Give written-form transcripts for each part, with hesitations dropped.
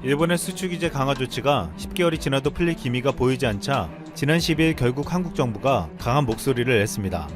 일본의 수출 규제 강화 조치가 10개월이 지나도 풀릴 기미가 보이지 않자 지난 12일 결국 한국 정부가 강한 목소리를 냈습니다.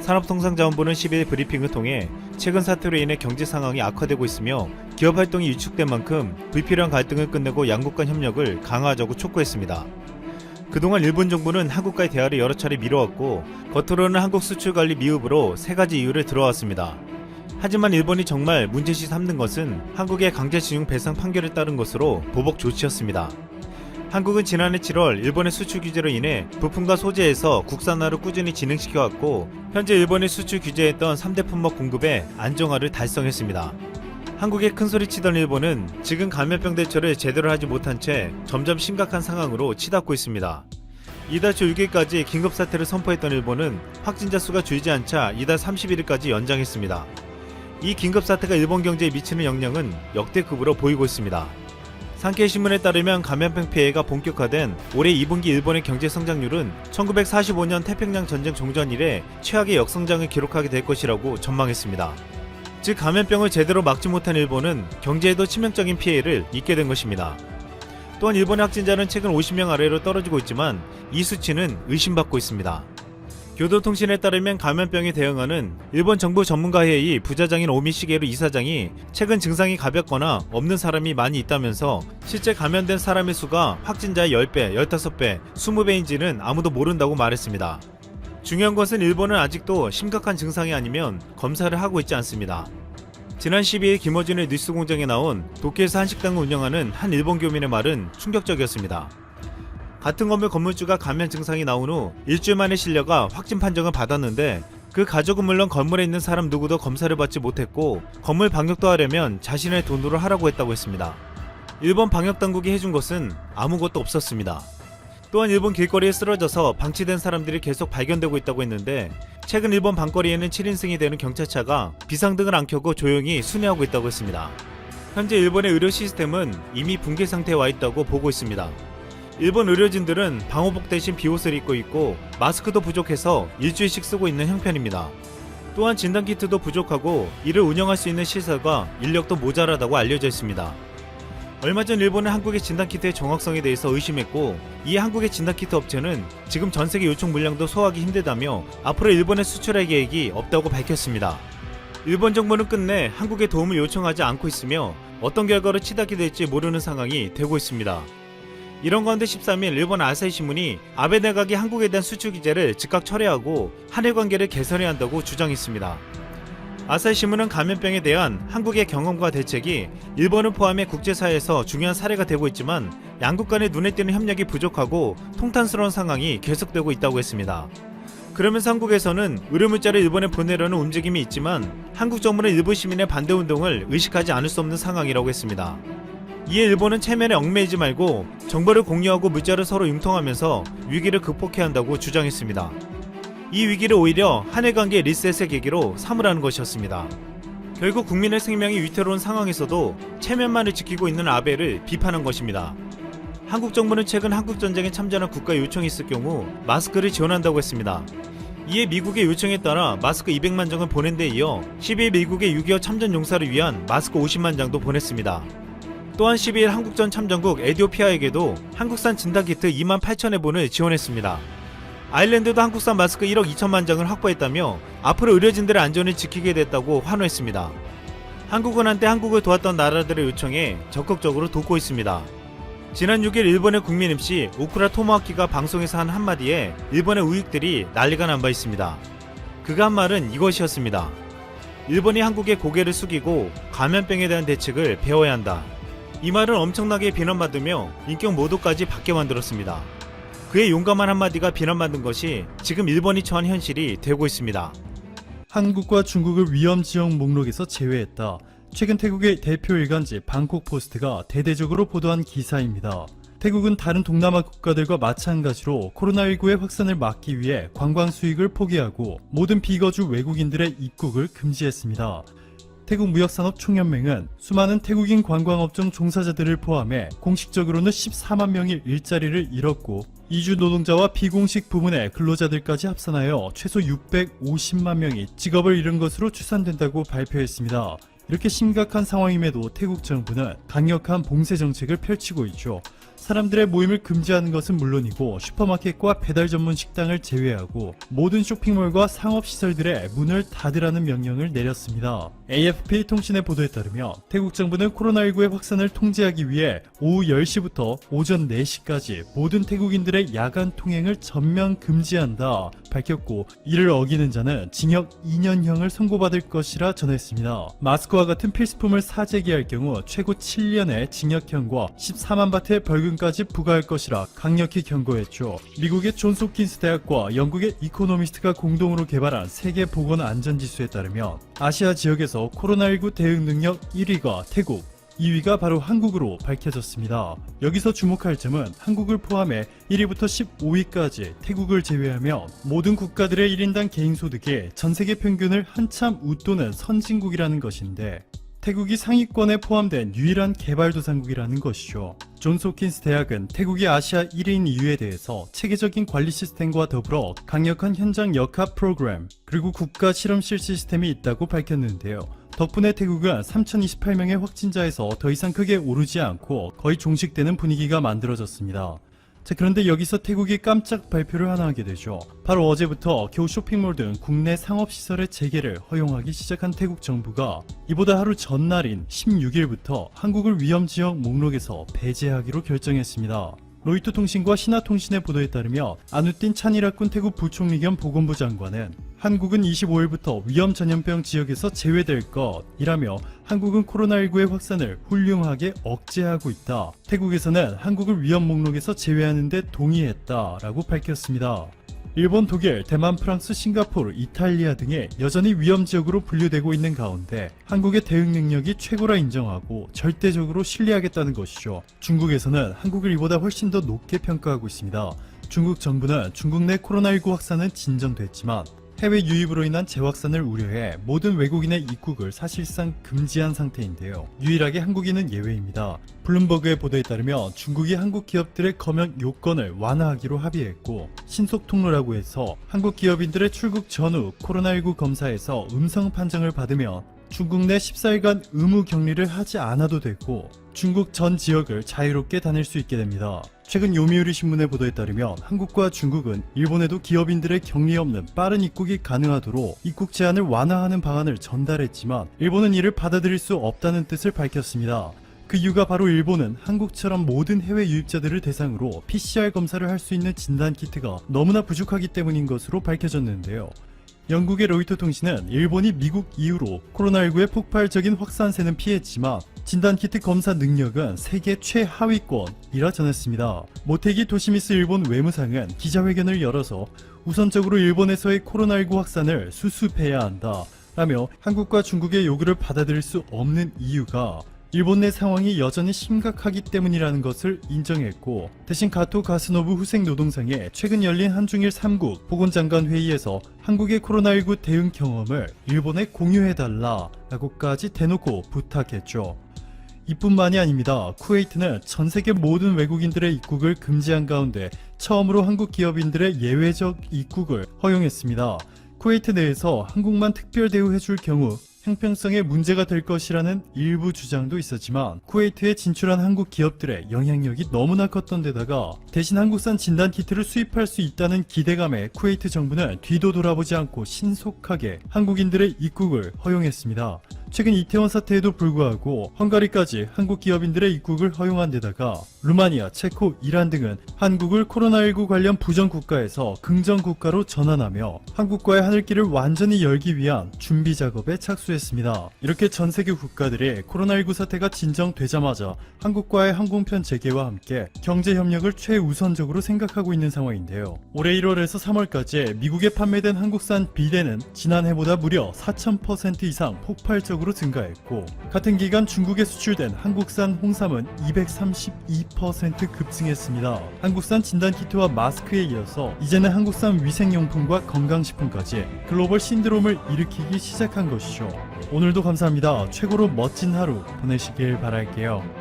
산업통상자원부는 12일 브리핑을 통해 최근 사태로 인해 경제 상황이 악화되고 있으며 기업 활동이 위축된 만큼 불필요한 갈등을 끝내고 양국 간 협력을 강화하자고 촉구했습니다. 그동안 일본 정부는 한국과의 대화를 여러 차례 미뤄왔고 겉으로는 한국 수출 관리 미흡으로 3가지 이유를 들어왔습니다. 하지만 일본이 정말 문제시 삼는 것은 한국의 강제징용 배상 판결에 따른 것으로 보복 조치였습니다. 한국은 지난해 7월 일본의 수출 규제로 인해 부품과 소재에서 국산화를 꾸준히 진행시켜왔고 현재 일본의 수출 규제했던 3대 품목 공급의 안정화를 달성했습니다. 한국에 큰소리치던 일본은 지금 감염병 대처를 제대로 하지 못한 채 점점 심각한 상황으로 치닫고 있습니다. 이달 초 6일까지 긴급사태를 선포했던 일본은 확진자 수가 줄지 않자 이달 31일까지 연장했습니다. 이 긴급사태가 일본 경제에 미치는 영향은 역대급으로 보이고 있습니다. 산케이신문에 따르면 감염병 피해가 본격화된 올해 2분기 일본의 경제 성장률은 1945년 태평양 전쟁 종전 이래 최악의 역성장을 기록하게 될 것이라고 전망했습니다. 즉 감염병을 제대로 막지 못한 일본은 경제에도 치명적인 피해를 입게 된 것입니다. 또한 일본의 확진자는 최근 50명 아래로 떨어지고 있지만 이 수치는 의심받고 있습니다. 교도통신에 따르면 감염병에 대응하는 일본 정부 전문가회의 부자장인 오미 시게루 이사장이 최근 증상이 가볍거나 없는 사람이 많이 있다면서 실제 감염된 사람의 수가 확진자의 10배, 15배, 20배인지는 아무도 모른다고 말했습니다. 중요한 것은 일본은 아직도 심각한 증상이 아니면 검사를 하고 있지 않습니다. 지난 12일 김어준의 뉴스공장에 나온 도쿄에서 한식당을 운영하는 한 일본 교민의 말은 충격적이었습니다. 같은 건물 건물주가 감염 증상이 나온 후 일주일 만에 실려가 확진 판정을 받았는데 그 가족은 물론 건물에 있는 사람 누구도 검사를 받지 못했고 건물 방역도 하려면 자신의 돈으로 하라고 했다고 했습니다. 일본 방역당국이 해준 것은 아무것도 없었습니다. 또한 일본 길거리에 쓰러져서 방치된 사람들이 계속 발견되고 있다고 했는데 최근 일본 밤거리에는 7인승이 되는 경찰차가 비상등을 안 켜고 조용히 순회하고 있다고 했습니다. 현재 일본의 의료 시스템은 이미 붕괴 상태에 와 있다고 보고 있습니다. 일본 의료진들은 방호복 대신 비옷을 입고 있고 마스크도 부족해서 일주일씩 쓰고 있는 형편입니다. 또한 진단키트도 부족하고 이를 운영할 수 있는 시설과 인력도 모자라다고 알려져 있습니다. 얼마 전 일본은 한국의 진단키트의 정확성에 대해서 의심했고 이에 한국의 진단키트 업체는 지금 전세계 요청 물량도 소화하기 힘들다며 앞으로 일본에 수출할 계획이 없다고 밝혔습니다. 일본 정부는 끝내 한국의 도움을 요청하지 않고 있으며 어떤 결과로 치닫게 될지 모르는 상황이 되고 있습니다. 이런 가운데 13일 일본 아사히 신문이 아베 내각이 한국에 대한 수출 규제를 즉각 철회하고 한일 관계를 개선해야 한다고 주장했습니다. 아사히 신문은 감염병에 대한 한국의 경험과 대책이 일본을 포함해 국제사회에서 중요한 사례가 되고 있지만 양국 간의 눈에 띄는 협력이 부족하고 통탄스러운 상황이 계속되고 있다고 했습니다. 그러면서 한국에서는 의료물자를 일본에 보내려는 움직임이 있지만 한국 정부는 일부 시민의 반대 운동을 의식하지 않을 수 없는 상황이라고 했습니다. 이에 일본은 체면에 얽매이지 말고 정보를 공유하고 물자를 서로 융통하면서 위기를 극복해야 한다고 주장했습니다. 이 위기를 오히려 한일 관계 리셋의 계기로 삼으라는 것이었습니다. 결국 국민의 생명이 위태로운 상황에서도 체면만을 지키고 있는 아베를 비판한 것입니다. 한국 정부는 최근 한국전쟁에 참전한 국가의 요청이 있을 경우 마스크를 지원한다고 했습니다. 이에 미국의 요청에 따라 마스크 200만 장을 보낸 데 이어 12일 미국의 6.25 참전 용사를 위한 마스크 50만 장도 보냈습니다. 또한 12일 한국전 참전국 에티오피아에게도 한국산 진단키트 2만 8천여 본을 지원했습니다. 아일랜드도 한국산 마스크 1억 2천만 장을 확보했다며 앞으로 의료진들의 안전을 지키게 됐다고 환호했습니다. 한국은 한때 한국을 도왔던 나라들의 요청에 적극적으로 돕고 있습니다. 지난 6일 일본의 국민 MC 오쿠라 토모아키가 방송에서 한 한마디에 일본의 우익들이 난리가 난 바 있습니다. 그가 한 말은 이것이었습니다. 일본이 한국의 고개를 숙이고 감염병에 대한 대책을 배워야 한다. 이 말은 엄청나게 비난받으며 인격 모독까지 받게 만들었습니다. 그의 용감한 한마디가 비난받은 것이 지금 일본이 처한 현실이 되고 있습니다. 한국과 중국을 위험지역 목록에서 제외했다. 최근 태국의 대표 일간지 방콕포스트가 대대적으로 보도한 기사입니다. 태국은 다른 동남아 국가들과 마찬가지로 코로나19의 확산을 막기 위해 관광 수익을 포기하고 모든 비거주 외국인들의 입국을 금지했습니다. 태국 무역산업총연맹은 수많은 태국인 관광업종 종사자들을 포함해 공식적으로는 14만 명이 일자리를 잃었고 이주 노동자와 비공식 부문의 근로자들까지 합산하여 최소 650만 명이 직업을 잃은 것으로 추산된다고 발표했습니다. 이렇게 심각한 상황임에도 태국 정부는 강력한 봉쇄 정책을 펼치고 있죠. 사람들의 모임을 금지하는 것은 물론이고 슈퍼마켓과 배달 전문 식당을 제외하고 모든 쇼핑몰과 상업시설들의 문을 닫으라는 명령을 내렸습니다. AFP 통신의 보도에 따르면 태국 정부는 코로나19의 확산을 통제하기 위해 오후 10시부터 오전 4시까지 모든 태국인들의 야간 통행을 전면 금지한다 밝혔고, 이를 어기는 자는 징역 2년형을 선고받을 것이라 전했습니다. 마스크와 같은 필수품을 사재기할 경우 최고 7년의 징역형과 14만 바트의 벌금까지 부과할 것이라 강력히 경고했죠. 미국의 존스 홉킨스 대학과 영국의 이코노미스트가 공동으로 개발한 세계 보건 안전지수에 따르면 아시아 지역에서 코로나19 대응 능력 1위가 태국, 2위가 바로 한국으로 밝혀졌습니다. 여기서 주목할 점은 한국을 포함해 1위부터 15위까지 태국을 제외하면 모든 국가들의 1인당 개인소득이 전세계 평균을 한참 웃도는 선진국이라는 것인데, 태국이 상위권에 포함된 유일한 개발도상국이라는 것이죠. 존스 홉킨스 대학은 태국이 아시아 1위인 이유에 대해서 체계적인 관리 시스템과 더불어 강력한 현장 역학 프로그램, 그리고 국가 실험실 시스템이 있다고 밝혔는데요. 덕분에 태국은 3028명의 확진자에서 더 이상 크게 오르지 않고 거의 종식되는 분위기가 만들어졌습니다. 자, 그런데 여기서 태국이 깜짝 발표를 하나 하게 되죠. 바로 어제부터 겨우 쇼핑몰 등 국내 상업시설의 재개를 허용하기 시작한 태국 정부가 이보다 하루 전날인 16일부터 한국을 위험지역 목록에서 배제하기로 결정했습니다. 로이터 통신과 신화통신의 보도에 따르면 아누틴 차니라군 태국 부총리 겸 보건부 장관은 한국은 25일부터 위험 전염병 지역에서 제외될 것이라며 한국은 코로나19의 확산을 훌륭하게 억제하고 있다. 태국에서는 한국을 위험 목록에서 제외하는 데 동의했다라고 밝혔습니다. 일본, 독일, 대만, 프랑스, 싱가포르, 이탈리아 등의 여전히 위험지역으로 분류되고 있는 가운데 한국의 대응 능력이 최고라 인정하고 절대적으로 신뢰하겠다는 것이죠. 중국에서는 한국을 이보다 훨씬 더 높게 평가하고 있습니다. 중국 정부는 중국 내 코로나19 확산은 진정됐지만 해외 유입으로 인한 재확산을 우려해 모든 외국인의 입국을 사실상 금지한 상태인데요. 유일하게 한국인은 예외입니다. 블룸버그의 보도에 따르면 중국이 한국 기업들의 검역 요건을 완화하기로 합의했고, 신속 통로라고 해서 한국 기업인들의 출국 전후 코로나19 검사에서 음성 판정을 받으면 중국 내 14일간 의무 격리를 하지 않아도 되고 중국 전 지역을 자유롭게 다닐 수 있게 됩니다. 최근 요미우리 신문의 보도에 따르면 한국과 중국은 일본에도 기업인들의 격리 없는 빠른 입국이 가능하도록 입국 제한을 완화하는 방안을 전달했지만 일본은 이를 받아들일 수 없다는 뜻을 밝혔습니다. 그 이유가 바로 일본은 한국처럼 모든 해외 유입자들을 대상으로 PCR 검사를 할 수 있는 진단키트가 너무나 부족하기 때문인 것으로 밝혀졌는데요. 영국의 로이터 통신은 일본이 미국 이후로 코로나19의 폭발적인 확산세는 피했지만 진단키트 검사 능력은 세계 최하위권이라 전했습니다. 모테기 도시미스 일본 외무상은 기자회견을 열어서 우선적으로 일본에서의 코로나19 확산을 수습해야 한다 라며 한국과 중국의 요구를 받아들일 수 없는 이유가 일본 내 상황이 여전히 심각하기 때문이라는 것을 인정했고, 대신 가토 가스노부 후생 노동상의 최근 열린 한중일 3국 보건장관 회의에서 한국의 코로나19 대응 경험을 일본에 공유해달라 라고까지 대놓고 부탁했죠. 이뿐만이 아닙니다. 쿠웨이트는 전 세계 모든 외국인들의 입국을 금지한 가운데 처음으로 한국 기업인들의 예외적 입국을 허용했습니다. 쿠웨이트 내에서 한국만 특별 대우해줄 경우 형평성에 문제가 될 것이라는 일부 주장도 있었지만 쿠웨이트에 진출한 한국 기업들의 영향력이 너무나 컸던 데다가 대신 한국산 진단키트를 수입할 수 있다는 기대감에 쿠웨이트 정부는 뒤도 돌아보지 않고 신속하게 한국인들의 입국을 허용했습니다. 최근 이태원 사태에도 불구하고 헝가리까지 한국 기업인들의 입국을 허용한 데다가 루마니아, 체코, 이란 등은 한국을 코로나19 관련 부정국가에서 긍정국가로 전환하며 한국과의 하늘길을 완전히 열기 위한 준비 작업에 착수했습니다. 이렇게 전 세계 국가들이 코로나19 사태가 진정되자마자 한국과의 항공편 재개와 함께 경제협력을 최우선적으로 생각하고 있는 상황인데요. 올해 1월에서 3월까지 미국에 판매된 한국산 비대는 지난해보다 무려 4000% 이상 폭발적으로 증가했고, 같은 기간 중국에 수출된 한국산 홍삼은 232% 급증했습니다. 한국산 진단키트와 마스크에 이어서 이제는 한국산 위생용품과 건강식품까지 글로벌 신드롬을 일으키기 시작한 것이죠. 오늘도 감사합니다. 최고로 멋진 하루 보내시길 바랄게요.